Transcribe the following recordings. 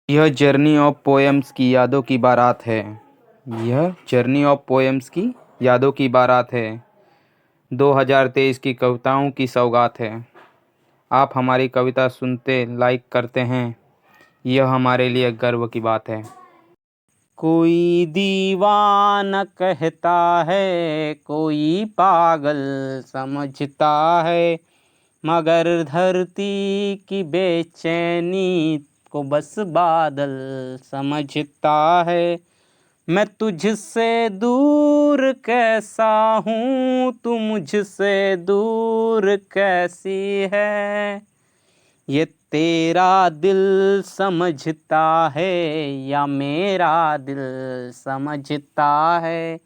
यह journey of poems की यादों की बारात है। यह जर्नी ऑफ पोएम्स की यादों की बारात है। 2023 की कविताओं की सौगात है। आप हमारी कविता सुनते लाइक करते हैं, यह हमारे लिए गर्व की बात है। कोई दीवाना कहता है, कोई पागल समझता है, मगर धरती की बेचैनी को बस बादल समझता है। मैं तुझसे दूर कैसा हूँ, तू मुझसे दूर कैसी है, ये तेरा दिल समझता है या मेरा दिल समझता है।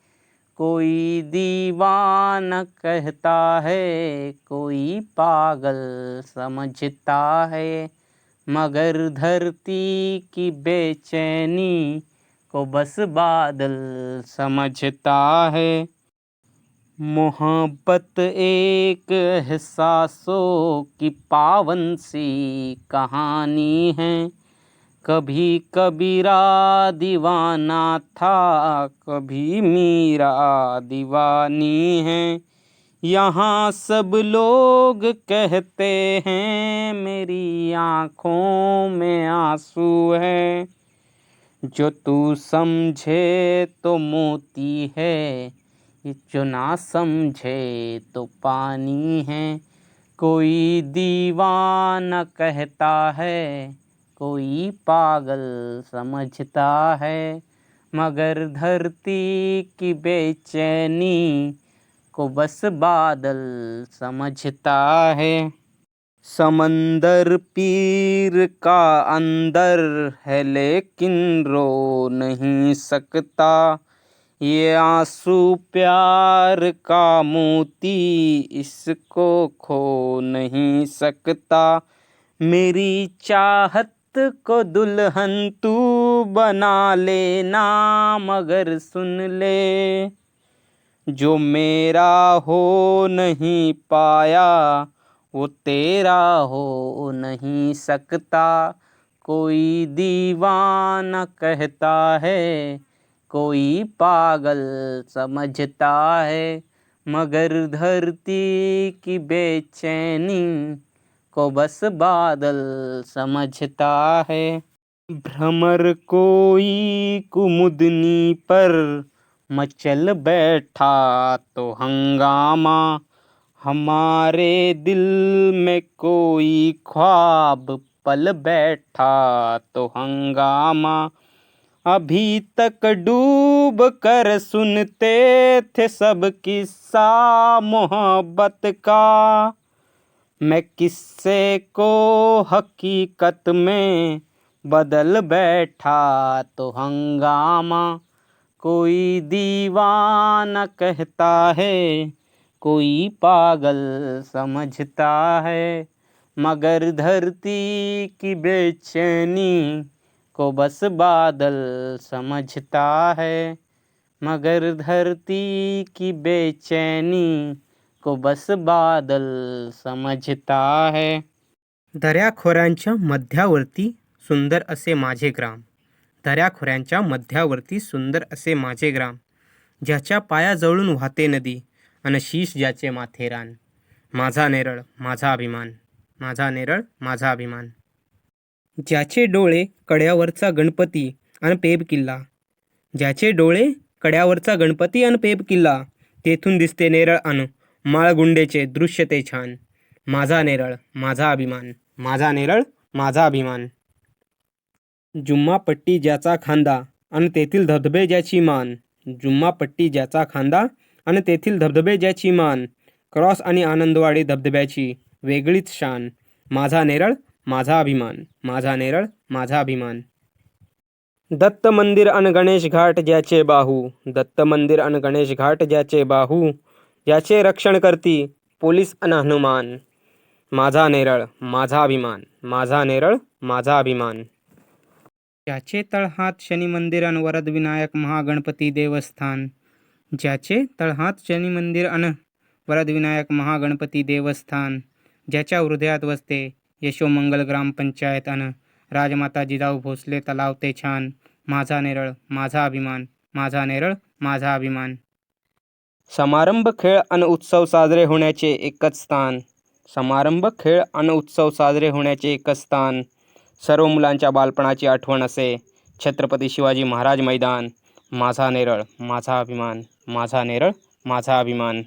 कोई दीवाना कहता है, कोई पागल समझता है, मगर धरती की बेचैनी को बस बादल समझता है। मोहब्बत एक एहसासों की पावन सी कहानी है। कभी कबीरा दीवाना था, कभी मीरा दीवानी है। यहाँ सब लोग कहते हैं मेरी आँखों में आंसू है। जो तू समझे तो मोती है, जो ना समझे तो पानी है। कोई दीवाना कहता है, कोई पागल समझता है, मगर धरती की बेचैनी को बस बादल समझता है। समंदर पीर का अंदर है लेकिन रो नहीं सकता। ये आंसू प्यार का मोती इसको खो नहीं सकता। मेरी चाहत को दुल्हन तू बना लेना, मगर सुन ले, जो मेरा हो नहीं पाया वो तेरा हो नहीं सकता। कोई दीवाना कहता है, कोई पागल समझता है, मगर धरती की बेचैनी को बस बादल समझता है। भ्रमर कोई कुमुदनी पर मचल बैठा तो हंगामा, हमारे दिल में कोई ख्वाब पल बैठा तो हंगामा। अभी तक डूब कर सुनते थे सब किस्सा मोहब्बत का, मैं किस्से को हकीकत में बदल बैठा तो हंगामा। कोई दीवाना कहता है, कोई पागल समझता है, मगर धरती की बेचैनी को बस बादल समझता है, मगर धरती की बेचैनी को बस बादल समझता है। दऱ्याखोऱ्यांच्या मध्यावर्ती सुंदर असे माझे ग्राम, दऱ्याखोऱ्यांच्या मध्यावर्ती सुंदर असे माझे ग्राम, ज्याच्या पायाजवळून वाहते नदी अन शीश ज्याचे माथे रान. माझा नेरळ माझा अभिमान, माझा नेरळ माझा अभिमान. ज्याचे डोळे कड्यावरचा गणपती अन पेब किल्ला, ज्याचे डोळे कड्यावरचा गणपती अन पेब किल्ला, तेथून दिसते नेरळ अन माळगुंडेचे दृश्य ते छान. माझा नेरळ माझा अभिमान, माझा नेरळ माझा अभिमान. जुम्मा पट्टी ज्याचा खांदा आणि तेथील धबधबे ज्याची मान, जुम्मा पट्टी ज्याचा खांदा आणि तेथील धबधबे ज्याची मान, क्रॉस आणि आनंदवाडी धबधब्याची वेगळीच शान. माझा नेरळ माझा अभिमान, माझा नेरळ माझा अभिमान. दत्त मंदिर अन गणेश घाट ज्याचे बाहू, दत्त मंदिर अन गणेश घाट ज्याचे बाहू, ज्याचे रक्षण करती पोलीस अन हनुमान. माझा नेरळ माझा अभिमान, माझा नेरळ माझा अभिमान. ज्याचे तळहात शनी मंदिर अन वरद विनायक महागणपती देवस्थान, ज्याचे तळहात शनी मंदिर अन वरद विनायक महागणपती देवस्थान, ज्याच्या हृदयात वसते यशोमंगल ग्रामपंचायत अन राजमाता जिजाऊ भोसले तलाव ते छान, माझा नेरळ माझा अभिमान, माझा नेरळ माझा अभिमान. समारंभ, खेळ आणि उत्सव साजरे होण्याचे एकच स्थान. समारंभ, खेळ आणि उत्सव साजरे होण्याचे एकच स्थान. सर्व मुलांच्या बालपणाची आठवण असे छत्रपती शिवाजी महाराज मैदान. माझा नेरळ माझा अभिमान, माझा नेरळ माझा अभिमान.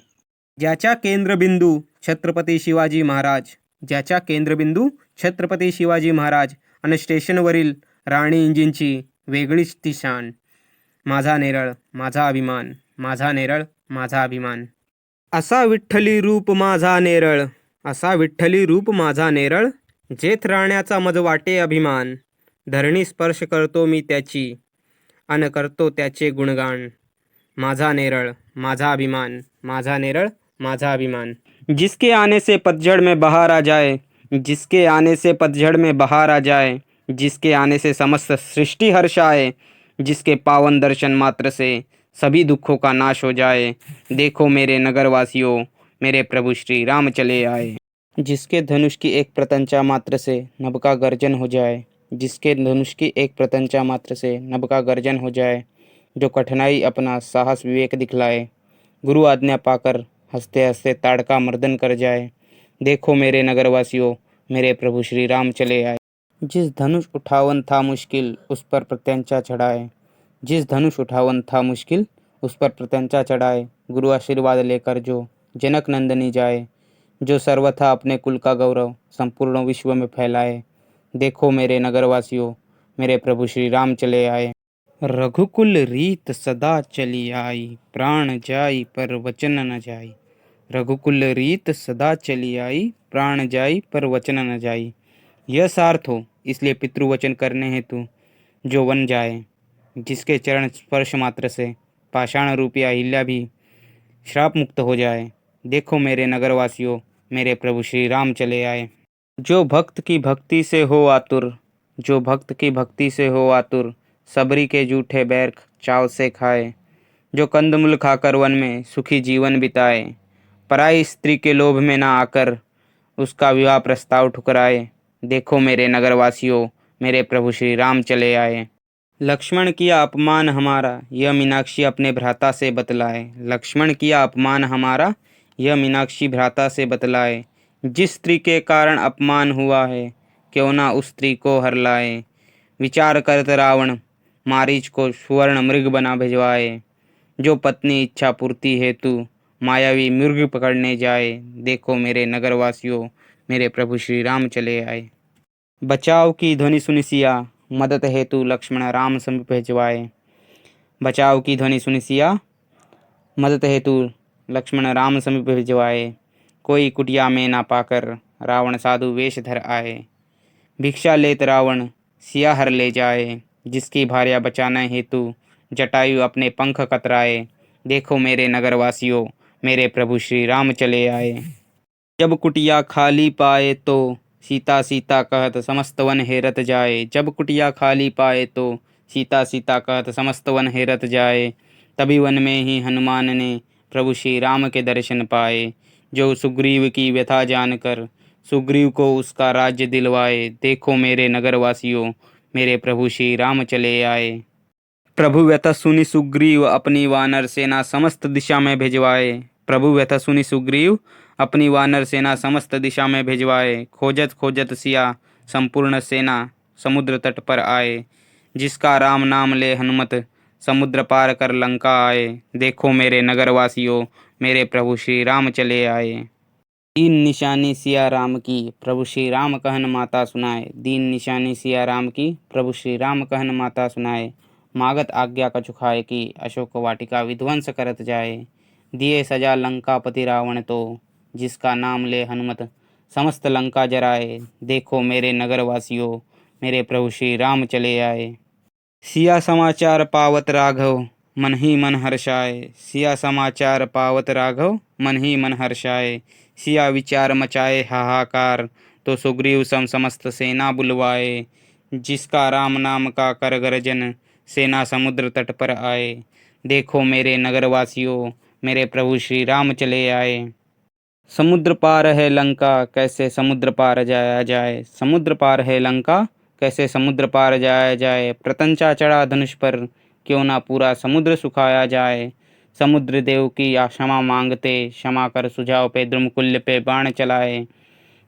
ज्याच्या केंद्रबिंदू छत्रपती शिवाजी महाराज, ज्याच्या केंद्रबिंदू छत्रपती शिवाजी महाराज आणि स्टेशनवरील राणी इंजिनची वेगळीच ती शान. माझा नेरळ माझा अभिमान, माझा नेरळ माझा अभिमान. असा विठ्ठली रूप माझा नेरळ, असा विठ्ठली रूप माझा नेरळ, जेथ राहण्याचा मज वाटे अभिमान. धरणी स्पर्श करतो मी त्याची अन करतो त्याचे गुणगान. माझा नेरळ माझा अभिमान, माझा नेरळ माझा अभिमान. जिसके आने से पतझड़ में बहार आ जाए, जिसके आने से पतझड़ में बहार आ जाए, जिसके आने से समस्त सृष्टि हर्ष आए, जिसके पावन दर्शन मात्र से सभी दुखों का नाश हो जाए. देखो मेरे नगरवासियों, मेरे प्रभु श्री राम चले आए. जिसके धनुष की एक प्रत्यंचा मात्र से नभ का गर्जन हो जाए, जिसके धनुष की एक प्रत्यंचा मात्र से नभ का गर्जन हो जाए, जो कठिनाई अपना साहस विवेक दिखलाए, गुरु आज्ञा पाकर हंसते हंसते ताड़का मर्दन कर जाए. देखो मेरे नगरवासियों, मेरे प्रभु श्री राम चले आए. जिस धनुष उठावन था मुश्किल उस पर प्रत्यंचा चढ़ाए, जिस धनुष उठावन था मुश्किल उस पर प्रत्यंचा चढ़ाए, गुरु आशीर्वाद लेकर जो जनक नंदनी जाए, जो सर्वथा अपने कुल का गौरव संपूर्ण विश्व में फैलाए. देखो मेरे नगरवासियों, मेरे प्रभु श्री राम चले आए. रघुकुल रीत सदा चली आई, प्राण जाई पर वचन न जाई. रघुकुल रीत सदा चली आई, प्राण जाई पर वचन न जाई. यह सार्थ हो इसलिए पितृवचन करने हेतु जो वन जाए, जिसके चरण स्पर्श मात्र से पाषाण रूपी अहिल्या भी श्राप मुक्त हो जाए. देखो मेरे नगरवासियों, मेरे प्रभु श्री राम चले आए. जो भक्त की भक्ति से हो आतुर, जो भक्त की भक्ति से हो आतुर, सबरी के जूठे बैर चाव से खाए, जो कंदमूल खाकर वन में सुखी जीवन बिताए, पराई स्त्री के लोभ में ना आकर उसका विवाह प्रस्ताव ठुकराए. देखो मेरे नगरवासियों, मेरे प्रभु श्री राम चले आए. लक्ष्मण किया अपमान हमारा, यह मीनाक्षी अपने भ्राता से बतलाए. लक्ष्मण किया अपमान हमारा, यह मीनाक्षी भ्राता से बतलाए. जिस स्त्री के कारण अपमान हुआ है, क्यों ना उस स्त्री को हर लाए. विचार करत रावण मारीच को सुवर्ण मृग बना भिजवाए, जो पत्नी इच्छा पूर्ति हेतु मायावी मृग पकड़ने जाए. देखो मेरे नगरवासियों, मेरे प्रभु श्री राम चले आए. बचाव की ध्वनि सुनि सिया, मदद हेतु लक्ष्मण राम समीप भिजवाए. बचाव की ध्वनि सुनि सिया, मदद हेतु लक्ष्मण राम समीप भिजवाए. कोई कुटिया में ना पाकर रावण साधु वेश धर आए. भिक्षा लेत रावण सिया हर ले जाए, जिसकी भार्या बचाने हेतु जटायु अपने पंख कतराए. देखो मेरे नगरवासियों, मेरे प्रभु श्री राम चले आए. जब कुटिया खाली पाए तो सीता सीता कहत समस्त वन हेरत जाए. जब कुटिया खाली पाए तो सीता सीता कहत समस्त वन हेरत जाए. तभी वन में ही हनुमान ने प्रभु श्री राम के दर्शन पाए, जो सुग्रीव की व्यथा जानकर सुग्रीव को उसका राज्य दिलवाए. देखो मेरे नगरवासियों, मेरे प्रभु श्री राम चले आए. प्रभु व्यथा सुनी सुग्रीव अपनी वानर सेना समस्त दिशा में भिजवाए. प्रभु व्यथा सुनी सुग्रीव अपनी वानर सेना समस्त दिशा में भिजवाए. खोजत खोजत सिया संपूर्ण सेना समुद्र तट पर आए. जिसका राम नाम ले हनुमत समुद्र पार कर लंका आए. देखो मेरे नगरवासियों, मेरे प्रभु श्री राम चले आए. दीन निशानी सिया राम की, प्रभु श्री राम कहन माता सुनाए. दीन निशानी सिया राम की, प्रभु श्री राम कहन माता सुनाए. मागत आज्ञा कछु खाए की, अशोक वाटिका विध्वंस करत जाए. दिए सजा लंकापति रावण तो, जिसका नाम ले हनुमत समस्त लंका जराए. देखो मेरे नगरवासियों, मेरे प्रभु श्री राम चले आए. सिया समाचार पावत राघव मन ही मन हर्षाए. सिया समाचार पावत राघव मन ही मन हर्षाए. सिया विचार मचाए हाहाकार, तो सुग्रीव सम समस्त सेना बुलवाए. जिसका राम नाम का कर गर्जन सेना समुद्र तट पर आए. देखो मेरे नगरवासियों, मेरे प्रभु श्री राम चले आए. समुद्र पार है लंका, कैसे समुद्र पार जाया जाए. समुद्र पार है लंका, कैसे समुद्र पार जाया जाए। प्रतंचा चढ़ा धनुष पर, क्यों ना पूरा समुद्र सुखाया जाए। समुद्र देव की क्षमा मांगते, क्षमा कर सुझाव पे द्रुमकुल्य पे बाण चलाए।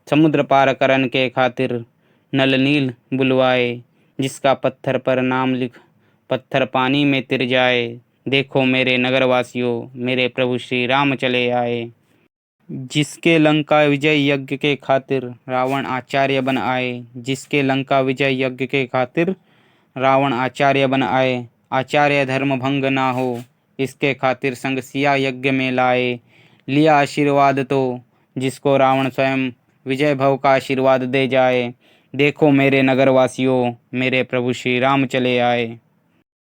समुद्र पार करन के खातिर नल नील बुलवाए। जिसका पत्थर पर नाम लिख, पत्थर पानी में तिर जाए। देखो मेरे नगरवासियों, मेरे प्रभु श्री राम चले आए। जिसके लंका विजय यज्ञ के खातिर रावण आचार्य बन आए। जिसके लंका विजय यज्ञ के खातिर रावण आचार्य बन आए। आचार्य धर्म भंग ना हो, इसके खातिर संग सिया यज्ञ में लाए। लिया आशीर्वाद तो, जिसको रावण स्वयं विजय भव का आशीर्वाद दे जाए। देखो मेरे नगरवासियों, मेरे प्रभु श्री राम चले आए।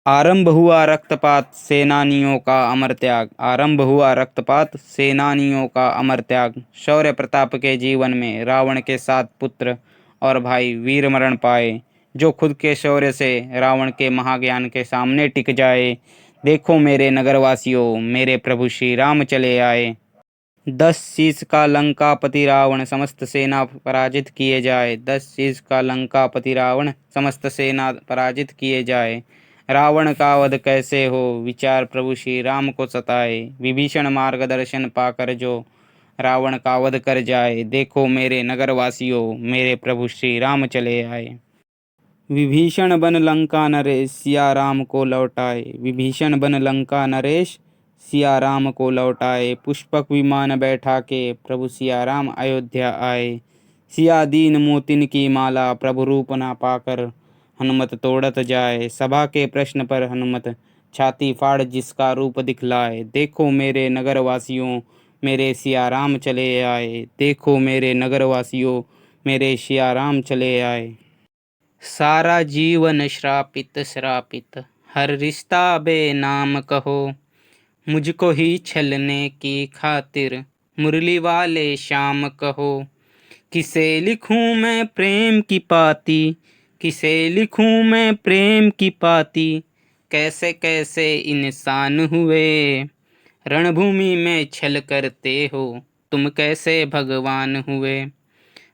आरंभ हुआ रक्तपात, सेनानियों का अमर त्याग। आरंभ हुआ रक्तपात, सेनानियों का अमर त्याग। शौर्य प्रताप के जीवन में रावण के 7 पुत्र और भाई वीर मरण पाए। जो खुद के शौर्य से रावण के महाज्ञान के सामने टिक जाए। देखो मेरे नगरवासियों, मेरे प्रभु श्री राम चले आए। 10 शीश का लंकापति रावण, समस्त सेना पराजित किए जाए। 10 शीश का लंकापति रावण, समस्त सेना पराजित किए जाए। रावण का वध कैसे हो, विचार प्रभु श्री राम को सताए। विभीषण मार्गदर्शन पाकर जो रावण का वध कर जाए। देखो मेरे नगरवासियों, मेरे प्रभु श्री राम चले आए। विभीषण बन लंका नरेश, सिया राम को लौटाए। विभीषण बन लंका नरेश, सिया राम को लौटाए। पुष्पक विमान बैठा के प्रभु सिया राम अयोध्या आए। सिया दीन मोतिन की माला, प्रभु रूप ना पाकर हनुमत तोड़त जाए। सभा के प्रश्न पर हनुमत छाती फाड़ जिसका रूप दिखलाए। देखो मेरे नगरवासियों, मेरे सिया राम चले आए। देखो मेरे नगरवासियों, मेरे सिया राम चले आए। सारा जीवन श्रापित श्रापित, हर रिश्ता बेनाम कहो। मुझको ही छलने की खातिर मुरली वाले श्याम कहो। किसे लिखूं मैं प्रेम की पाती, किसे लिखूं मैं प्रेम की पाती। कैसे कैसे इंसान हुए, रणभूमि में छल करते हो तुम कैसे भगवान हुए।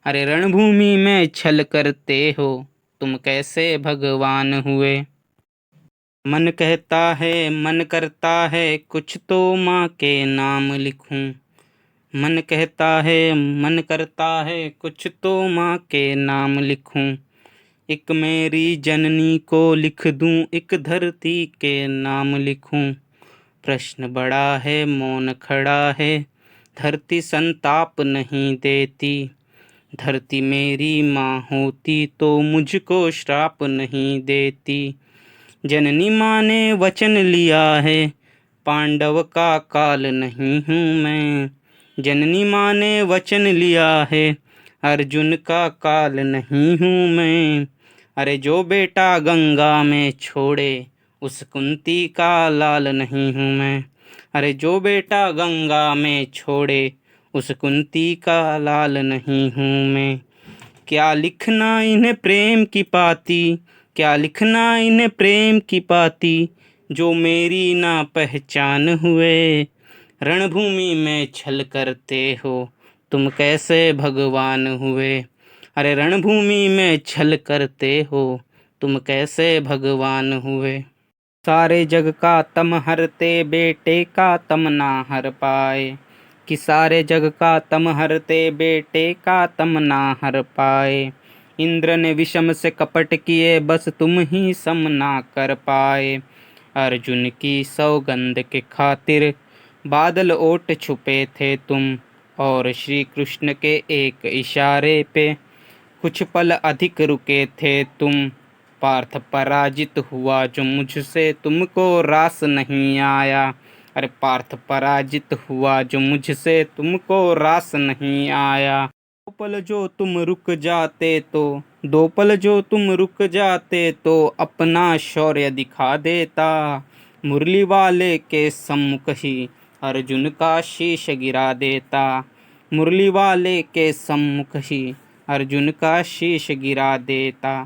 अरे रणभूमि में छल करते हो तुम कैसे भगवान हुए। मन कहता है, मन करता है, कुछ तो माँ के नाम लिखूं। मन कहता है, मन करता है, कुछ तो माँ के नाम लिखूं। एक मेरी जननी को लिख दूं, एक धरती के नाम लिखूं। प्रश्न बड़ा है, मौन खड़ा है, धरती संताप नहीं देती। धरती मेरी माँ होती तो मुझको श्राप नहीं देती। जननी माँ ने वचन लिया है, पांडव का काल नहीं हूँ मैं। जननी माँ ने वचन लिया है, अर्जुन का काल नहीं हूँ मैं। अरे जो बेटा गंगा में छोड़े, उस कुंती का लाल नहीं हूँ मैं। अरे जो बेटा गंगा में छोड़े, उस कुंती का लाल नहीं हूँ मैं। क्या लिखना इन्हें प्रेम की पाती, क्या लिखना इन्हें प्रेम की पाती। जो मेरी ना पहचान हुए, रणभूमि में छल करते हो तुम कैसे भगवान हुए। अरे रणभूमि में छल करते हो तुम कैसे भगवान हुए। सारे जग का तम हरते, बेटे का तम ना हर पाए। कि सारे जग का तम हरते, बेटे का तम ना हर पाए। इंद्र ने विषम से कपट किए, बस तुम ही सम ना कर पाए। अर्जुन की सौगंध के खातिर बादल ओट छुपे थे तुम। और श्री कृष्ण के एक इशारे पे कुछ पल अधिक रुके थे तुम। पार्थ पराजित हुआ जो मुझसे, तुमको रास नहीं आया। अरे पार्थ पराजित हुआ जो मुझसे, तुमको रास नहीं आया। दो पल जो तुम रुक जाते तो, दो पल जो तुम रुक जाते तो अपना शौर्य दिखा देता। मुरली वाले के सम्मुख ही अर्जुन का शीश गिरा देता। मुरली वाले के सम्मुख ही अर्जुन का शीश गिरा देता।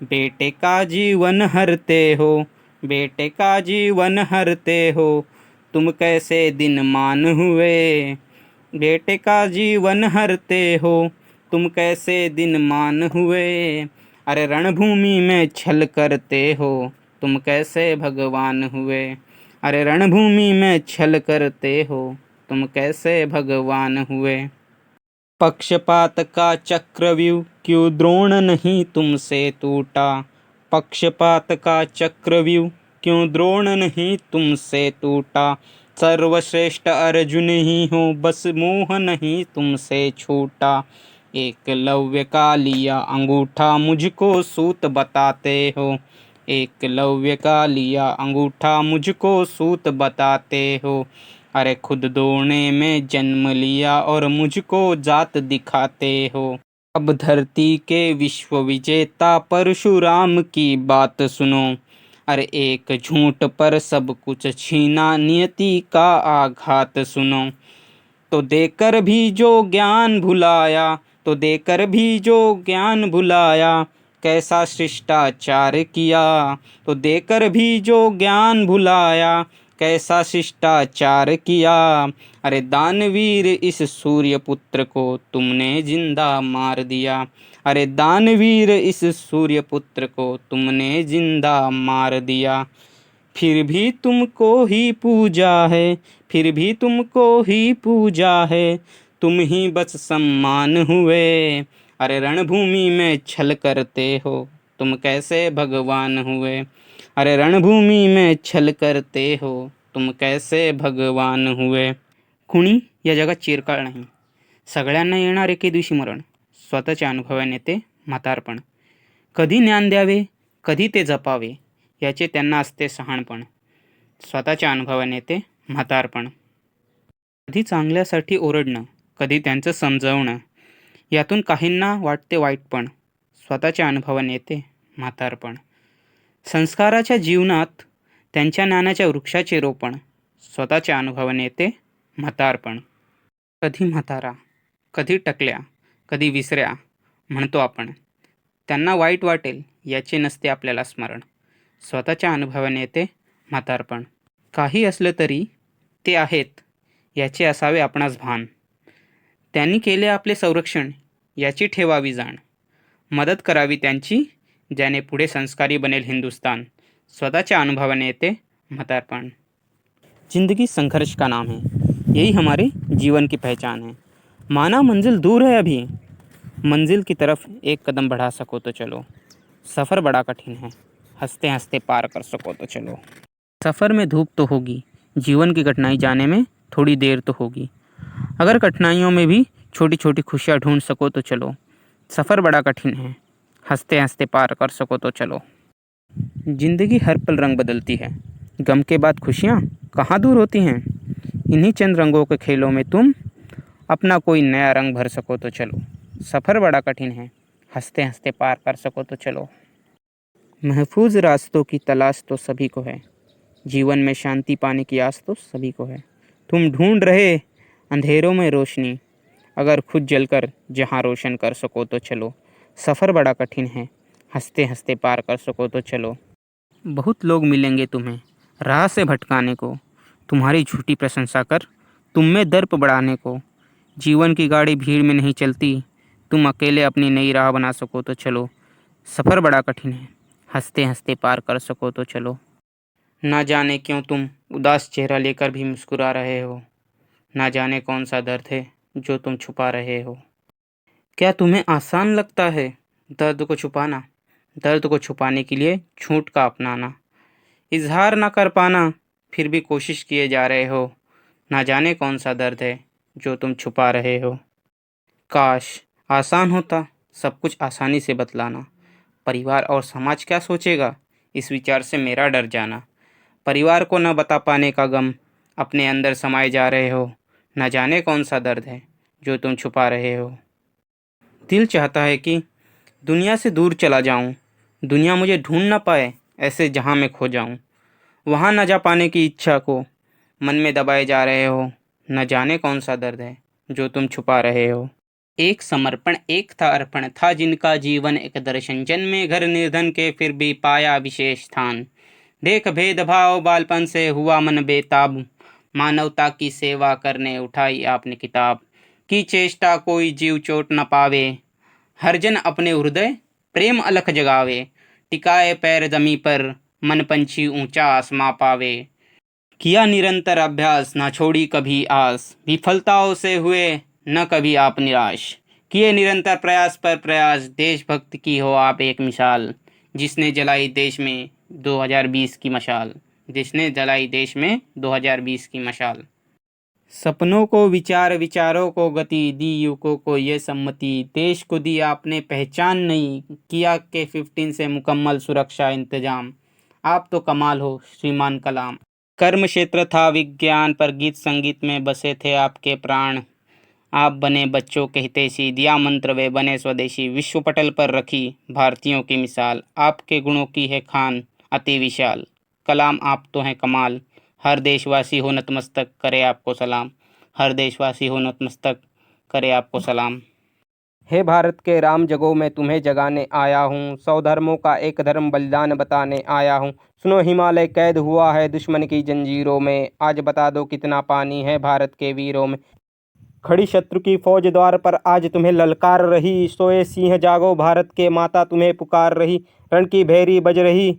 बेटे का जीवन हरते हो, बेटे का जीवन हरते हो तुम कैसे दिन मान हुए। बेटे का जीवन हरते हो तुम कैसे दिन मान हुए। अरे रणभूमि में छल करते हो तुम कैसे भगवान हुए। अरे रणभूमि में छल करते हो तुम कैसे भगवान हुए। पक्षपात का चक्रव्यूह क्यों द्रोण नहीं तुमसे टूटा। पक्षपात का चक्रव्यूह क्यों द्रोण नहीं तुमसे टूटा। सर्वश्रेष्ठ अर्जुन ही हो बस मोह नहीं तुमसे छूटा। एकलव्य का लिया अंगूठा मुझको सूत बताते हो। एकलव्य का लिया अंगूठा मुझको सूत बताते हो। अरे खुद दौड़ने में जन्म लिया और मुझको जात दिखाते हो। अब धरती के विश्व विजेता परशुराम की बात सुनो। अरे एक झूठ पर सब कुछ छीना नियति का आघात सुनो। तो देकर भी जो ज्ञान भुलाया तो देकर भी जो ज्ञान भुलाया कैसा शिष्टाचार किया। तो देकर भी जो ज्ञान भुलाया कैसा शिष्टाचार किया। अरे दानवीर इस सूर्य पुत्र को तुमने जिंदा मार दिया। अरे दानवीर इस सूर्य पुत्र को तुमने जिंदा मार दिया। फिर भी तुमको ही पूजा है। फिर भी तुमको ही पूजा है। तुम ही बस सम्मान हुए। अरे रणभूमि में छल करते हो तुम कैसे भगवान हुए। अरे रणभूमि में छल करते हो तुम कैसे भगवान हुए। कुणी या जगात चिरकाळ नाही, सगळ्यांना येणार एके दिवशी मरण. स्वतःच्या अनुभवाने येते म्हातारपण. कधी ज्ञान द्यावे कधी ते जपावे याचे त्यांना असते शहाणपण. स्वतःच्या अनुभवाने येते म्हातारपण. कधी चांगल्यासाठी ओरडणं कधी त्यांचं समजावणं यातून काहींना वाटते वाईटपण. स्वतःच्या अनुभवाने येते म्हातारपण. संस्काराच्या जीवनात त्यांच्या ज्ञानाच्या वृक्षाचे रोपण. स्वतःच्या अनुभवाने येते म्हातारपण. कधी म्हातारा कधी टकल्या कधी विसऱ्या म्हणतो आपण. त्यांना वाईट वाटेल याचे नसते आपल्याला स्मरण. स्वतःच्या अनुभवाने येते म्हातारपण. काही असलं तरी ते आहेत याचे असावे आपणास भान. त्यांनी केले आपले संरक्षण याची ठेवावी जाण. मदत करावी त्यांची ज्याने पुढे संस्कारी बनेल हिंदुस्तान. स्वतःच्या अनुभवाने येते म्हातारपण. जिंदगी संघर्ष का नाम है, यही हमारे जीवन की पहचान है. माना मंजिल दूर है अभी, मंजिल की तरफ एक कदम बढ़ा सको तो चलो. सफ़र बड़ा कठिन है, हंसते हंसते पार कर सको तो चलो. सफ़र में धूप तो होगी, जीवन की कठिनाई जाने में थोड़ी देर तो होगी. अगर कठिनाइयों में भी छोटी छोटी खुशियाँ ढूंढ सको तो चलो. सफ़र बड़ा कठिन है, हंसते हंसते पार कर सको तो चलो. जिंदगी हर पल रंग बदलती है, गम के बाद खुशियाँ कहाँ दूर होती हैं. इन्हीं चंद रंगों के खेलों में तुम अपना कोई नया रंग भर सको तो चलो. सफ़र बड़ा कठिन है, हंसते हंसते पार कर सको तो चलो. महफूज रास्तों की तलाश तो सभी को है, जीवन में शांति पाने की आस तो सभी को है. तुम ढूंढ रहे अंधेरों में रोशनी, अगर खुद जलकर जहाँ रोशन कर सको तो चलो. सफ़र बड़ा कठिन है, हंसते हंसते पार कर सको तो चलो. बहुत लोग मिलेंगे तुम्हें राह से भटकाने को, तुम्हारी झूठी प्रशंसा कर तुम में दर्प बढ़ाने को. जीवन की गाड़ी भीड़ में नहीं चलती, तुम अकेले अपनी नई राह बना सको तो चलो. सफ़र बड़ा कठिन है, हंसते हंसते पार कर सको तो चलो. ना जाने क्यों तुम उदास चेहरा लेकर भी मुस्कुरा रहे हो. ना जाने कौन सा दर्द है जो तुम छुपा रहे हो. क्या तुम्हें आसान लगता है दर्द को छुपाना, दर्द को छुपाने के लिए झूठ का अपनाना. इजहार ना कर पाना फिर भी कोशिश किए जा रहे हो. ना जाने कौन सा दर्द है जो तुम छुपा रहे हो. काश आसान होता सब कुछ आसानी से बतलाना. परिवार और समाज क्या सोचेगा इस विचार से मेरा डर जाना. परिवार को न बता पाने का गम अपने अंदर समाये जा रहे हो. न जाने कौन सा दर्द है जो तुम छुपा रहे हो. दिल चाहता है कि दुनिया से दूर चला जाऊं, दुनिया मुझे ढूंढ न पाए ऐसे जहां मैं खो जाऊं. वहां न जा पाने की इच्छा को मन में दबाए जा रहे हो. न जाने कौन सा दर्द है जो तुम छुपा रहे हो. एक समर्पण एक था अर्पण था जिनका जीवन एक दर्शन. जन्मे घर निर्धन के फिर भी पाया विशेष स्थान. देख भेदभाव बालपन से हुआ मन बेताब. मानवता की सेवा करने उठाई आपने किताब. की चेष्टा कोई जीव चोट न पावे, हर जन अपने हृदय प्रेम अलख जगावे, टिकाए पैर जमी पर, मन पंछी ऊंचा आसमां पावे। किया निरंतर अभ्यास, ना छोड़ी कभी आस, विफलताओं से हुए न कभी आप निराश। किए निरंतर प्रयास पर प्रयास, देशभक्त की हो आप एक मिसाल, जिसने जलाई देश में 2020 की मशाल, जिसने जलाई देश में 2020 की मशाल। सपनों को विचार, विचारों को गति, दी युवकों को ये सम्मति, देश को दी आपने पहचान नहीं, किया के 15 से मुकम्मल सुरक्षा इंतजाम। आप तो कमाल हो श्रीमान कलाम। कर्म क्षेत्र था विज्ञान, पर गीत संगीत में बसे थे आपके प्राण। आप बने बच्चों के हितैषी, दिया मंत्र वे बने स्वदेशी, विश्व पटल पर रखी भारतीयों की मिसाल। आपके गुणों की है खान अति विशाल, कलाम आप तो हैं कमाल। हर देशवासी हो नतमस्तक करे आपको सलाम, हर देशवासी हो नतमस्तक करे आपको सलाम। हे भारत के राम जगो मैं तुम्हें जगाने आया हूँ, 100 धर्मों का एक धर्म बलिदान बताने आया हूँ। सुनो हिमालय कैद हुआ है दुश्मन की जंजीरों में, आज बता दो कितना पानी है भारत के वीरों में। खड़ी शत्रु की फौज द्वार पर आज तुम्हें ललकार रही, सोए सिंह जागो भारत के माता तुम्हें पुकार रही। रण की भैरी बज रही,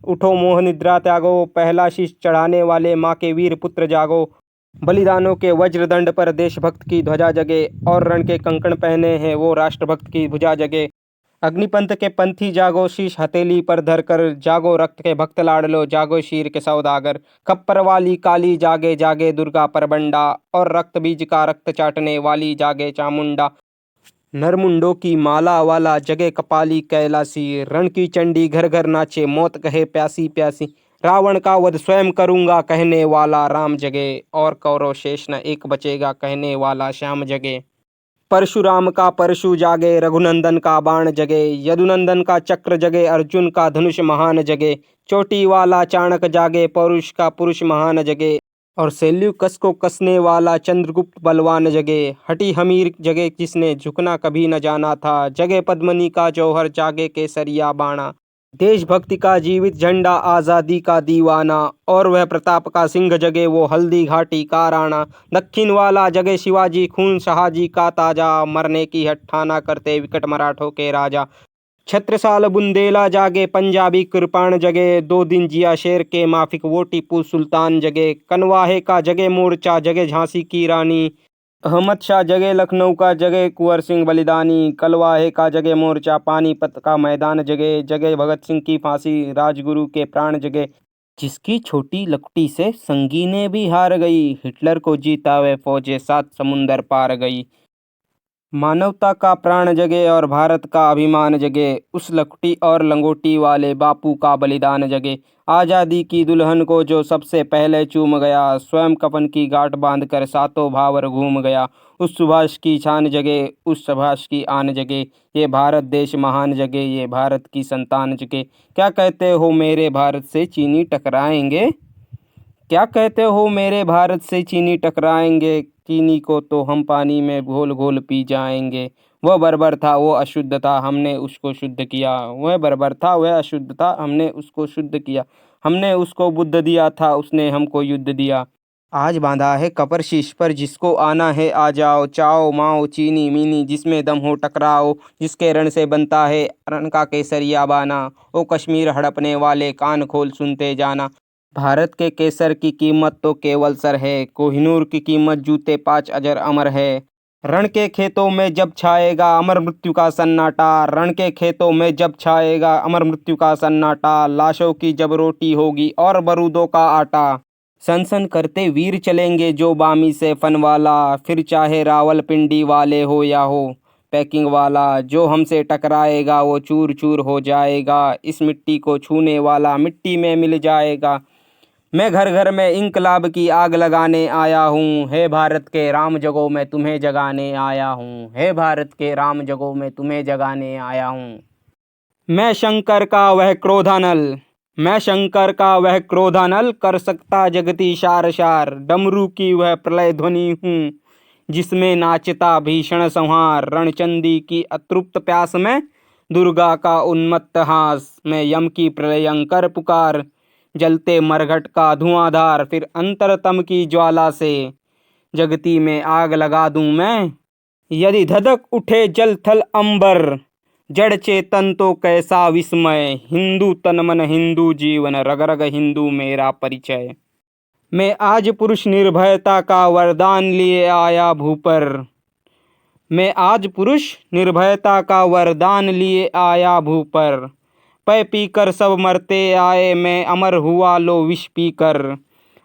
उठो मोह निद्रा त्यागो, पहला शीश चढ़ाने वाले माँ के वीर पुत्र जागो। बलिदानों के वज्रदंड पर देशभक्त की ध्वजा जगे, और रण के कंकण पहने हैं वो राष्ट्रभक्त की भुजा जगे। अग्निपंथ के पंथी जागो, शीश हथेली पर धरकर, जागो रक्त के भक्त लाडलो, जागो शीर के सौदागर। खप्पर वाली काली जागे, जागे दुर्गा परबंडा, और रक्त बीज का रक्त चाटने वाली जागे चामुंडा। नरमुंडों की माला वाला जगे कपाली कैलासी, रण की चंडी घर घर नाचे, मौत कहे प्यासी प्यासी। रावण का वध स्वयं करूंगा कहने वाला राम जगे, और कौरव शेष न एक बचेगा कहने वाला श्याम जगे। परशुराम का परशु जागे, रघुनंदन का बाण जगे, यदुनंदन का चक्र जगे, अर्जुन का धनुष महान जगे। चोटी वाला चाणक जागे, पौरुष का पुरुष महान जगे, और सेल्यूकस को कसने वाला चंद्रगुप्त बलवान जगे। हटी हमीर जगे जिसने झुकना कभी न जाना था, जगे पद्मनी का जौहर, जागे केसरिया बाणा। देशभक्ति का जीवित झंडा, आज़ादी का दीवाना, और वह प्रताप का सिंह जगे वो हल्दी घाटी का राणा। दक्षिण वाला जगे शिवाजी, खून शहाजी का ताजा, मरने की हट्ठाना करते विकट मराठों के राजा। छत्रसाल बुंदेला जागे, पंजाबी कृपाण जगे, 2 दिन जिया शेर के माफिक वो टीपू सुल्तान जगे। कनवाहे का जगे मोर्चा, जगे झांसी की रानी, अहमद शाह जगे लखनऊ का, जगे कुंवर सिंह बलिदानी। कलवाहे का जगे मोर्चा, पानीपत का मैदान जगे, जगे भगत सिंह की फांसी, राजगुरु के प्राण जगे। जिसकी छोटी लकुटी से संगीने भी हार गई, हिटलर को जीता वे फौजें 7 समुंदर पार गई। मानवता का प्राण जगे और भारत का अभिमान जगे, उस लकुटी और लंगोटी वाले बापू का बलिदान जगे। आज़ादी की दुल्हन को जो सबसे पहले चूम गया, स्वयं कफन की गांठ बांधकर सातों भावर घूम गया। उस सुभाष की शान जगे, उस सुभाष की आन जगे, ये भारत देश महान जगे, ये भारत की संतान जगे। क्या कहते हो मेरे भारत से चीनी टकराएंगे, क्या कहते हो मेरे भारत से चीनी टकराएंगे, चीनी को तो हम पानी में घोल घोल पी जाएंगे। वह बर्बर था वो अशुद्ध था, हमने उसको शुद्ध किया, वह बर्बर था वह अशुद्ध था, हमने उसको शुद्ध किया। हमने उसको बुद्ध दिया था, उसने हमको युद्ध दिया। आज बांधा है कपर शीश पर, जिसको आना है आ जाओ, चाओ माओ चीनी मीनी जिसमें दम हो टकराओ। जिसके रण से बनता है रण का केसरिया बाना, ओ कश्मीर हड़पने वाले कान खोल सुनते जाना। भारत के केसर की कीमत तो केवल सर है, कोहिनूर की कीमत जूते 5 अजर अमर है। रण के खेतों में जब छाएगा अमर मृत्यु का सन्नाटा, रण के खेतों में जब छाएगा अमर मृत्यु का सन्नाटा। लाशों की जब रोटी होगी और बरूदों का आटा, सन सन करते वीर चलेंगे जो बामी से फन वाला। फिर चाहे रावलपिंडी वाले हो या हो पैकिंग वाला, जो हमसे टकराएगा वो चूर चूर हो जाएगा। इस मिट्टी को छूने वाला मिट्टी में मिल जाएगा। मैं घर घर में इंकलाब की आग लगाने आया हूँ, हे भारत के राम जगो मैं तुम्हें जगाने आया हूँ, हे भारत के राम जगो मैं तुम्हें जगाने आया हूँ। मैं शंकर का वह क्रोधानल, मैं शंकर का वह क्रोधानल, कर सकता जगती शार शार। डमरू की वह प्रलय ध्वनि हूँ, जिसमें नाचता भीषण संहार। रणचंडी की अतृप्त प्यास में, दुर्गा का उन्मत्त हास। मैं यम की प्रलयंकर पुकार, जलते मरघट का धुआंधार। फिर अंतरतम की ज्वाला से जगती में आग लगा दूं मैं, यदि धधक उठे जल थल अंबर। जड़ चेतन तो कैसा विस्मय, हिंदू तन मन हिंदू जीवन, रग रग हिंदू मेरा परिचय। मैं आज पुरुष निर्भयता का वरदान लिए आया भू पर, मैं आज पुरुष निर्भयता का वरदान लिए आया भू पर। पै पीकर सब मरते आए, मैं अमर हुआ लो विष पीकर।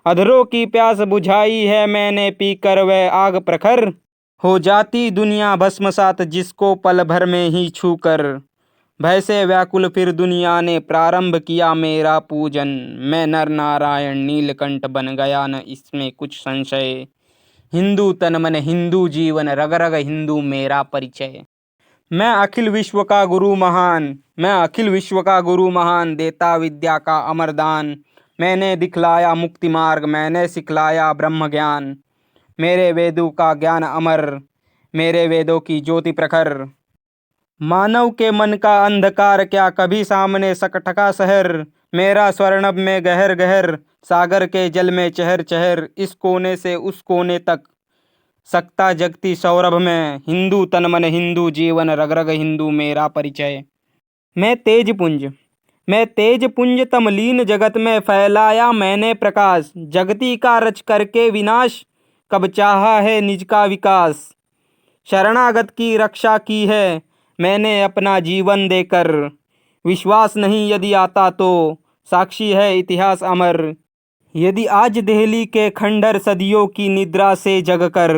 अधरों की प्यास बुझाई है मैंने पीकर, वह आग प्रखर हो जाती दुनिया भस्मसात जिसको पल भर में ही छूकर। भय से व्याकुल फिर दुनिया ने प्रारंभ किया मेरा पूजन, मैं नर नारायण नीलकंठ बन गया न इसमें कुछ संशय। हिंदू तन मन हिंदू जीवन, रग रग हिंदू मेरा परिचय। मैं अखिल विश्व का गुरु महान, मैं अखिल विश्व का गुरु महान, देता विद्या का अमरदान। मैंने दिखलाया मुक्ति मार्ग, मैंने सिखलाया ब्रह्म ज्ञान। मेरे वेदों का ज्ञान अमर, मेरे वेदों की ज्योति प्रखर। मानव के मन का अंधकार क्या कभी सामने सकटका शहर। मेरा स्वर्णभ में गहर गहर, सागर के जल में चहर चहर। इस कोने से उस कोने तक सकता जगती सौरभ में, हिंदू तन मन हिंदू जीवन, रग रग हिंदू मेरा परिचय। मैं तेज पुंज तमलीन जगत में फैलाया मैंने प्रकाश। जगती का रच करके विनाश, कब चाहा है निज का विकास। शरणागत की रक्षा की है मैंने अपना जीवन देकर। विश्वास नहीं यदि आता तो साक्षी है इतिहास अमर। यदि आज दिल्ली के खंडहर सदियों की निद्रा से जगकर,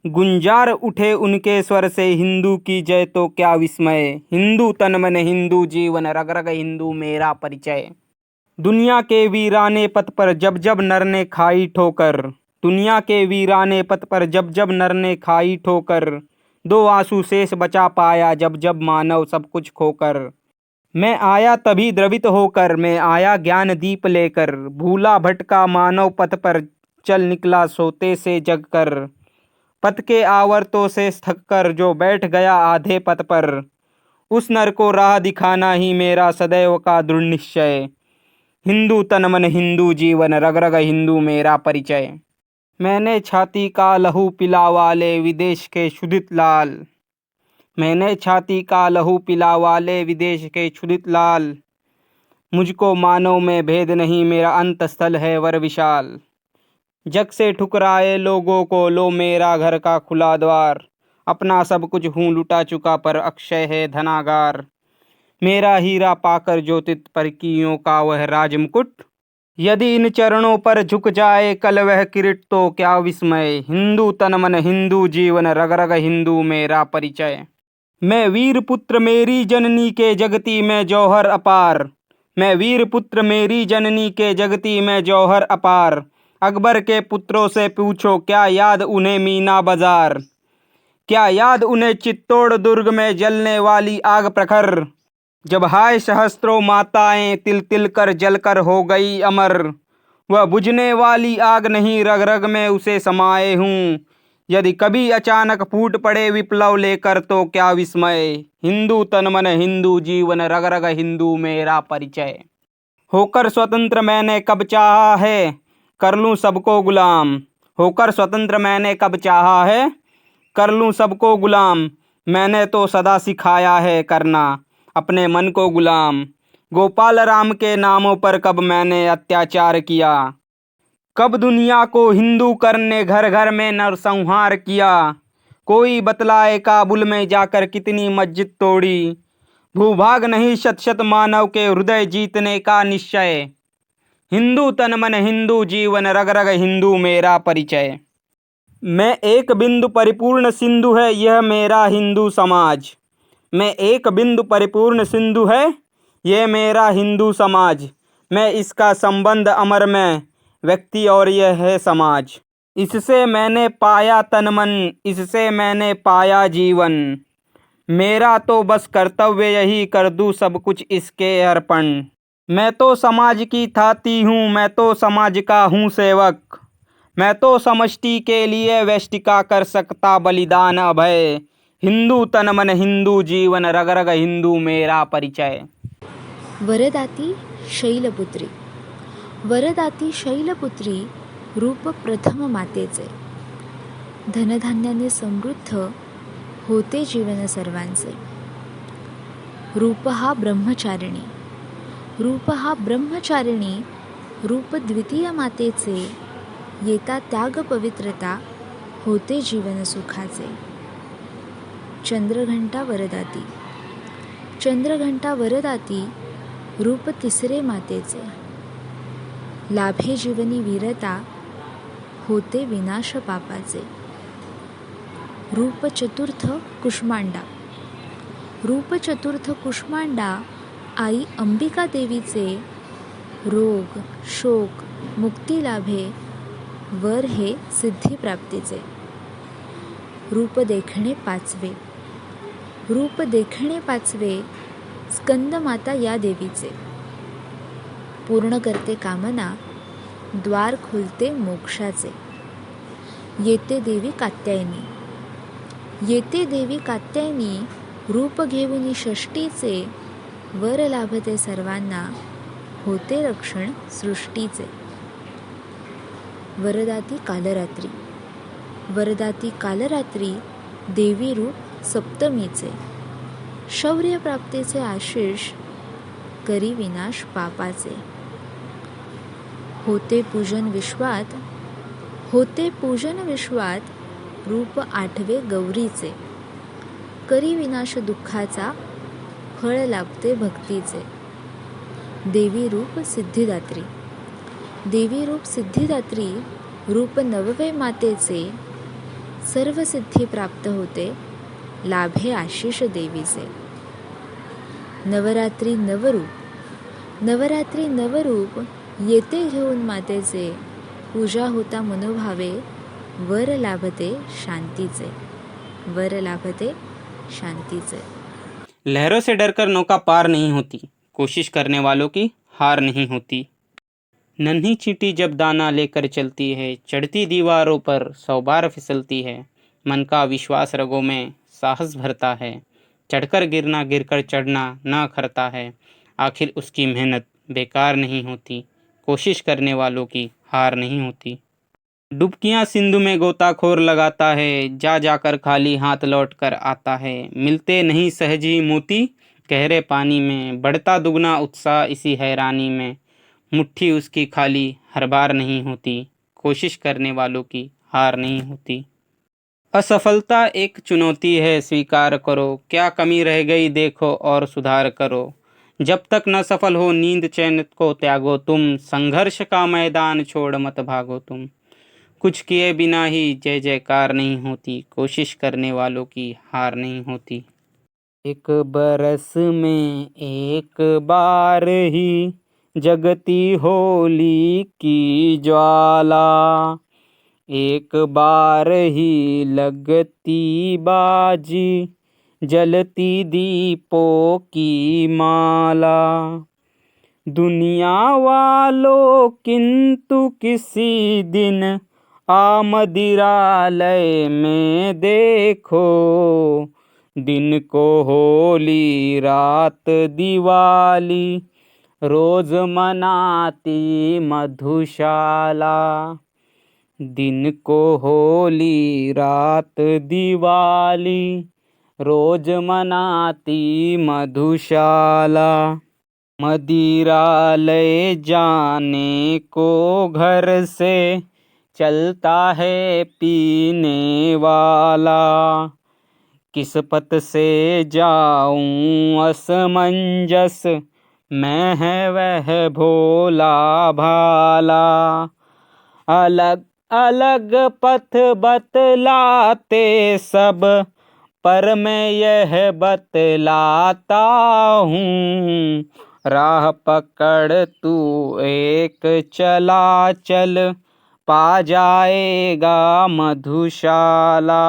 गुंजार उठे उनके स्वर से हिंदू की जय तो क्या विस्मय। हिंदू तन मन हिंदू जीवन, रग रग हिंदू मेरा परिचय। दुनिया के वीराने पथ पर जब जब नर ने खाई ठोकर, दुनिया के वीराने पथ पर जब जब नर ने खाई ठोकर। दो आंसू शेष बचा पाया जब जब मानव सब कुछ खोकर। मैं आया तभी द्रवित होकर, मैं आया ज्ञान दीप लेकर। भूला भटका मानव पथ पर, चल निकला सोते से जग कर। पथ के आवर्तों से थक कर जो बैठ गया आधे पथ पर, उस नर को राह दिखाना ही मेरा सदैव का दृढ़ निश्चय। हिंदू तन मन हिंदू जीवन, रग रग हिंदू मेरा परिचय। मैंने छाती का लहू पिला वाले विदेश के क्षुधित लाल, मैंने छाती का लहू पिला वाले विदेश के क्षुधित लाल। मुझको मानव में भेद नहीं, मेरा अंत स्थल है वर विशाल। जग से ठुकराए लोगों को लो मेरा घर का खुला द्वार। अपना सब कुछ हूँ लुटा चुका पर अक्षय है धनागार। मेरा हीरा पाकर ज्योतित परकियों का वह राजमुकुट। यदि इन चरणों पर झुक जाए कल वह किरीट तो क्या विस्मय। हिंदू तन मन हिंदू जीवन, रग रग हिंदू मेरा परिचय। मैं वीर पुत्र मेरी जननी के जगती में जौहर अपार, मैं वीर पुत्र मेरी जननी के जगती में जौहर अपार। अकबर के पुत्रों से पूछो क्या याद उन्हें मीना बाजार, क्या याद उन्हें चित्तौड़ दुर्ग में जलने वाली आग प्रखर। जब हाय सहस्त्रों माताएं तिल तिल कर जलकर हो गई अमर। वह बुझने वाली आग नहीं, रग रग में उसे समाये हूँ। यदि कभी अचानक फूट पड़े विप्लव लेकर तो क्या विस्मय। हिंदू तन मन हिंदू जीवन, रग रग हिंदू मेरा परिचय। होकर स्वतंत्र मैंने कब चाहा है कर लूँ सबको गुलाम, होकर स्वतंत्र मैंने कब चाहा है कर लूँ सबको गुलाम। मैंने तो सदा सिखाया है करना अपने मन को गुलाम। गोपाल राम के नामों पर कब मैंने अत्याचार किया, कब दुनिया को हिंदू करने घर घर में नरसंहार किया। कोई बतलाए काबुल में जाकर कितनी मस्जिद तोड़ी। भूभाग नहीं शत शत मानव के हृदय जीतने का निश्चय। हिंदू तन मन हिंदू जीवन, रग रग हिंदू मेरा परिचय। मैं एक बिंदु परिपूर्ण सिंधु है यह मेरा हिंदू समाज, मैं एक बिंदु परिपूर्ण सिंधु है यह मेरा हिंदू समाज। मैं इसका संबंध अमर में व्यक्ति और यह है समाज। इससे मैंने पाया तन मन, इससे मैंने पाया जीवन। मेरा तो बस कर्तव्य यही कर दूँ सब कुछ इसके अर्पण। मैं तो समाज की थाती हूँ, मैं तो समाज का हूँ सेवक। मैं तो समष्टि के लिए व्यष्टि का कर सकता बलिदान अभय। हिंदू तन मन हिंदू जीवन, रग रग हिंदू मेरा परिचय। वरदाती शैलपुत्री, वरदाती शैलपुत्री रूप प्रथम मातेचे। धनधान्याने समृद्ध होते जीवन सर्वांचे। रूप हा ब्रह्मचारिणी. रूप हा ब्रह्मचारिणी रूप द्वितीय मातेचे. येता त्याग पवित्रता होते जीवन सुखाचे. चंद्रघंटा वरदाती. चंद्रघंटा वरदाती रूप तिसरे मातेचे. लाभे जीवनी वीरता होते विनाश पापाचे. रूप चतुर्थ कुष्मांडा. रूप चतुर्थ कुष्मांडा आई अंबिका देवीचे. रोग शोक मुक्ती लाभे वर हे सिद्धिप्राप्तीचे. रूप देखणे पाचवे. रूप देखणे पाचवे स्कंदमाता या देवीचे. पूर्ण करते कामना द्वार खुलते मोक्षाचे. येते देवी कात्यायनी. येते देवी कात्यायनी रूप घेऊनी षष्टीचे. वर लाभते सर्वांना होते रक्षण सृष्टीचे. वरदाती कालरात्री. वरदाती कालरात्री देवी रूप सप्तमीचे. शौर्य प्राप्तीचे आशिष करी विनाश पापाचे. होते पूजन विश्वात. होते पूजन विश्वात रूप आठवे गौरीचे. करी विनाश दुःखाचा फळ लाभते भक्तीचे. देवी रूप सिद्धिदात्री. देवी रूप सिद्धिदात्री रूप नववे मातेचे. सर्व सिद्धी प्राप्त होते लाभे आशिष देवीचे. नवरात्री नवरूप. नवरात्री नवरूप येते घेऊन मातेचे. पूजा होता मनोभावे वर लाभते शांतीचे. वर लाभते शांतीचे. लहरों से डरकर नौका पार नहीं होती, कोशिश करने वालों की हार नहीं होती. नन्ही चींटी जब दाना लेकर चलती है, चढ़ती दीवारों पर 100 बार फिसलती है. मन का विश्वास रगों में साहस भरता है. चढ़कर गिरना गिरकर चढ़ना ना करता है. आखिर उसकी मेहनत बेकार नहीं होती, कोशिश करने वालों की हार नहीं होती. डुबकियां सिंधु में गोताखोर लगाता है, जा जाकर खाली हाथ लौट कर आता है. मिलते नहीं सहज ही मोती, गहरे पानी में बढ़ता दुगना उत्साह इसी हैरानी में. मुट्ठी उसकी खाली हर बार नहीं होती, कोशिश करने वालों की हार नहीं होती. असफलता एक चुनौती है, स्वीकार करो. क्या कमी रह गई देखो और सुधार करो. जब तक न सफल हो नींद चैन को त्यागो तुम. संघर्ष का मैदान छोड़ मत भागो तुम. कुछ किए बिना ही जय जयकार नहीं होती, कोशिश करने वालों की हार नहीं होती. एक बरस में एक बार ही जगती होली की ज्वाला. एक बार ही लगती बाजी, जलती दीपों की माला. दुनिया वालों किंतु किसी दिन आमदिरालय में देखो. दिन को होली रात दिवाली, रोज मनाती मधुशाला. दिन को होली रात दिवाली, रोज मनाती मधुशाला. मदिरालय जाने को घर से चलता है पीने वाला. किस्मत से जाऊं असमंजस, मैं है वह भोला भाला. अलग अलग पथ बतलाते सब, पर मैं यह बतलाता हूँ. राह पकड़ तू एक चला चल, पा जाएगा मधुशाला.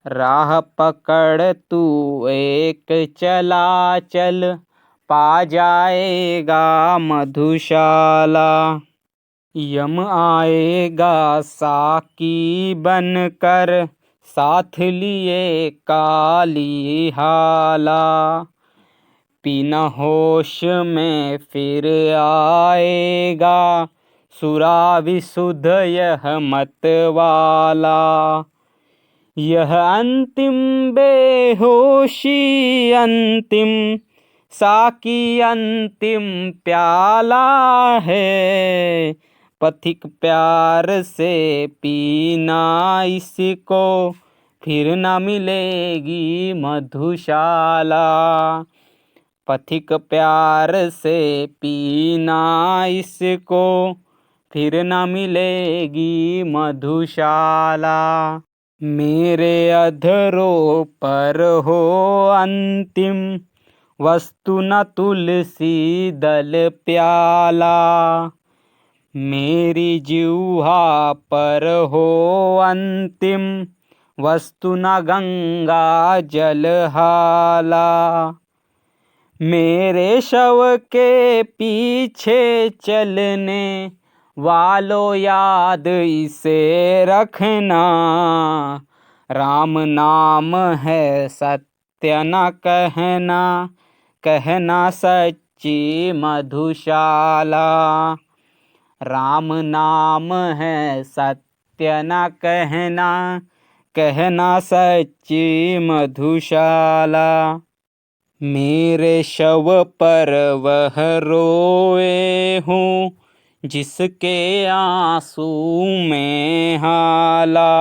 राह पकड़ तू एक चला चल, पा जाएगा मधुशाला. यम आएगा साकी बनकर, साथ लिए काली हाला. बिना होश में फिर आएगा, सुरा विशुद्ध यह मत वाला. यह अंतिम बेहोशी, अंतिम साकी, अंतिम प्याला है। पथिक प्यार से पीना इसको, फिर ना मिलेगी मधुशाला। पथिक प्यार से पीना इसको, फिर ना मिलेगी मधुशाला। मेरे अधरों पर हो अंतिम वस्तु न तुलसी दल प्याला। मेरी जिह्वा पर हो अंतिम वस्तु न गंगा जल हाला। मेरे शव के पीछे चलने वालों याद इसे रखना। राम नाम है सत्य न कहना, कहना सच्ची मधुशाला। राम नाम है सत्य न कहना, कहना सच्ची मधुशाला। मेरे शव पर वह रोए हूँ जिसके आंसू में हाला।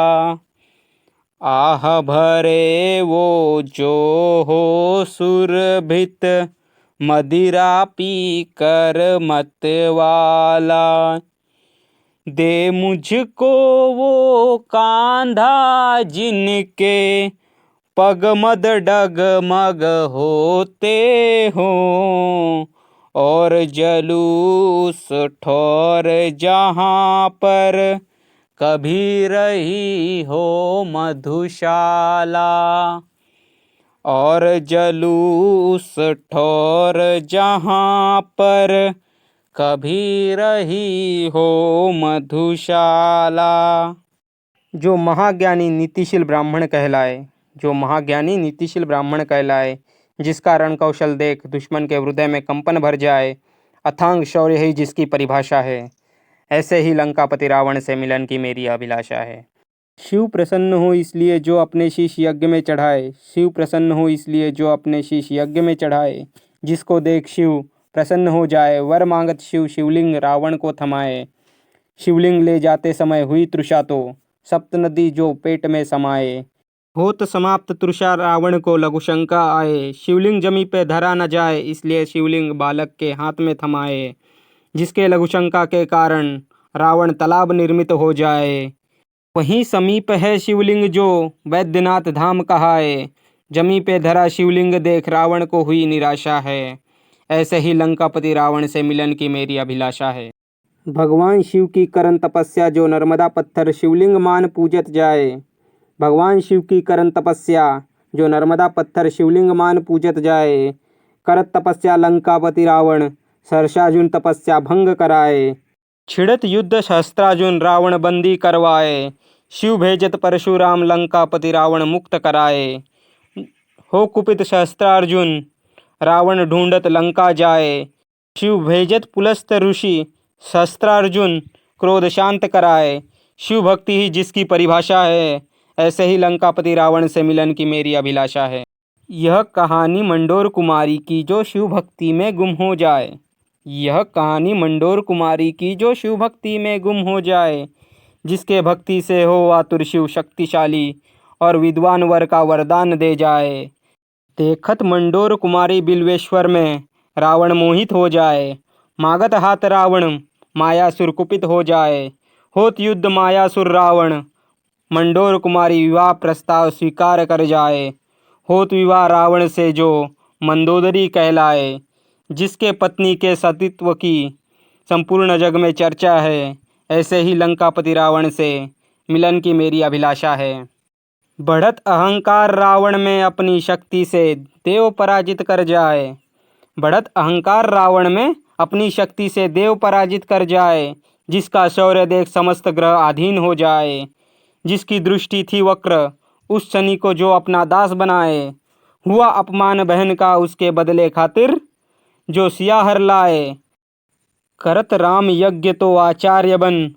आह भरे वो जो हो सुरभित, मदिरा पी कर मतवाला। दे मुझको वो कांधा जिनके पग मद डगमग होते हो, और जलूस ठोर जहाँ पर कभी रही हो मधुशाला। और जलूस ठोर जहाँ पर कभी रही हो मधुशाला। जो महाज्ञानी नीतिशील ब्राह्मण कहलाए, जो महाज्ञानी नीतिशील ब्राह्मण कहलाए, जिसका रण कौशल देख दुश्मन के हृदय में कंपन भर जाए, अथांग शौर्य ही जिसकी परिभाषा है, ऐसे ही लंकापति रावण से मिलन की मेरी अभिलाषा है। शिव प्रसन्न हो इसलिए जो अपने शीश यज्ञ में चढ़ाए, शिव प्रसन्न हो इसलिए जो अपने शीश यज्ञ में चढ़ाए। जिसको देख शिव प्रसन्न हो जाए, वर मांगत शिव शिवलिंग रावण को थमाए। शिवलिंग ले जाते समय हुई तृषा तो सप्त नदी जो पेट में समाए। होत समाप्त तृषा रावण को लघुशंका आए, शिवलिंग जमी पे धरा न जाए, इसलिए शिवलिंग बालक के हाथ में थमाए। जिसके लघुशंका के कारण रावण तालाब निर्मित हो जाए। वहीं समीप है शिवलिंग जो वैद्यनाथ धाम कहाए। जमी पे धरा शिवलिंग देख रावण को हुई निराशा है। ऐसे ही लंकापति रावण से मिलन की मेरी अभिलाषा है। भगवान शिव की करन तपस्या जो नर्मदा पत्थर शिवलिंग मान पूजत जाए। भगवान शिव की करन तपस्या जो नर्मदा पत्थर शिवलिंग मान पूजत जाए। करत तपस्या लंकापति रावण सरसार्जुन तपस्या भंग कराए। छिड़त युद्ध शस्त्रार्जुन रावण बंदी करवाए। शिव भेजत परशुराम लंकापति रावण मुक्त कराए। हो कुपित शस्त्रार्जुन रावण ढूंढत लंका जाए। शिव भेजत पुलस्त ऋषि शस्त्रार्जुन क्रोध शांत कराए। शिव भक्ति ही जिसकी परिभाषा है, ऐसे ही लंकापति रावण से मिलन की मेरी अभिलाषा है। यह कहानी मंडोर कुमारी की जो शिव भक्ति में गुम हो जाए। यह कहानी मंडोर कुमारी की जो शिव भक्ति में गुम हो जाए। जिसके भक्ति से हो आतुर शिव शक्तिशाली और विद्वान वर का वरदान दे जाए। देखत मंडोर कुमारी बिल्वेश्वर में रावण मोहित हो जाए। मागत हाथ रावण मायासुर कुपित हो जाए। होत युद्ध मायासुर रावण मंडोर कुमारी विवाह प्रस्ताव स्वीकार कर जाए। होत विवाह रावण से जो मंदोदरी कहलाए। जिसके पत्नी के सतीत्व की संपूर्ण जग में चर्चा है, ऐसे ही लंकापति रावण से मिलन की मेरी अभिलाषा है। बढ़त अहंकार रावण में अपनी शक्ति से देव पराजित कर जाए। बढ़त अहंकार रावण में अपनी शक्ति से देव पराजित कर जाए। जिसका शौर्य देख समस्त ग्रह अधीन हो जाए। जिसकी दृष्टि थी वक्र उस शनि को जो अपना दास बनाए। हुआ अपमान बहन का उसके बदले खातिर जो सियाहर लाए। करत राम यज्ञ तो आचार्य बन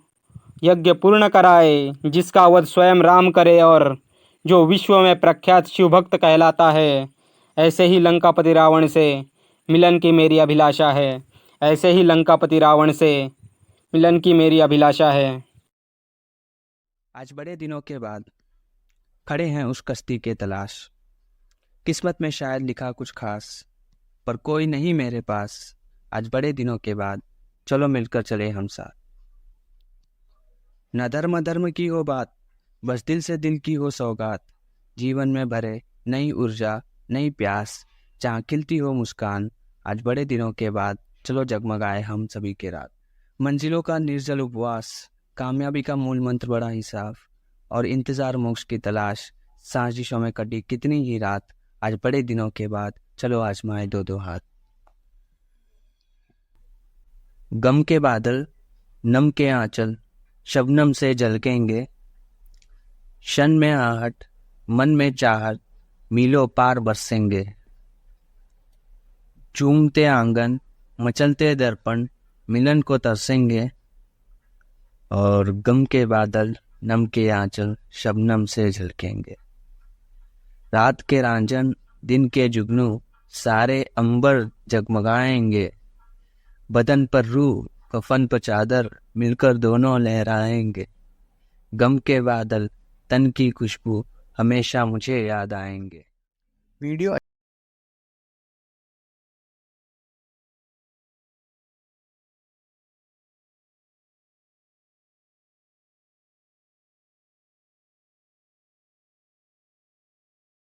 यज्ञ पूर्ण कराए। जिसका वध स्वयं राम करे और जो विश्व में प्रख्यात शिवभक्त कहलाता है। ऐसे ही लंकापति रावण से मिलन की मेरी अभिलाषा है। ऐसे ही लंकापति रावण से मिलन की मेरी अभिलाषा है। आज बड़े दिनों के बाद खड़े हैं उस कश्ती के तलाश। किस्मत में शायद लिखा कुछ खास, पर कोई नहीं मेरे पास। आज बड़े दिनों के बाद चलो मिलकर चले हम साथ। न धर्म धर्म की हो बात, बस दिल से दिल की हो सौगात। जीवन में भरे नई ऊर्जा नई प्यास, जहाँ खिलती हो मुस्कान। आज बड़े दिनों के बाद चलो जगमगाए हम सभी के रात। मंजिलों का निर्जल उपवास, कामयाबी का मूल मंत्र बड़ा हिसाब, और इंतजार मोक्ष की तलाश। साजिशों में कटी कितनी ही रात, आज बड़े दिनों के बाद चलो आजमाए दो दो हाथ। गम के बादल नम के आंचल शबनम से झलकेंगे। क्षण में आहट मन में चाहत मीलों पार बरसेंगे। चूमते आंगन मचलते दर्पण मिलन को तरसेंगे। और गम के बादल नम के आंचल शबनम से झलकेंगे। रात के रांझन दिन के जुगनू सारे अंबर जगमगाएंगे। बदन पर रूह कफन पर चादर मिलकर दोनों लहराएंगे। गम के बादल तन की खुशबू हमेशा मुझे याद आएंगे। वीडियो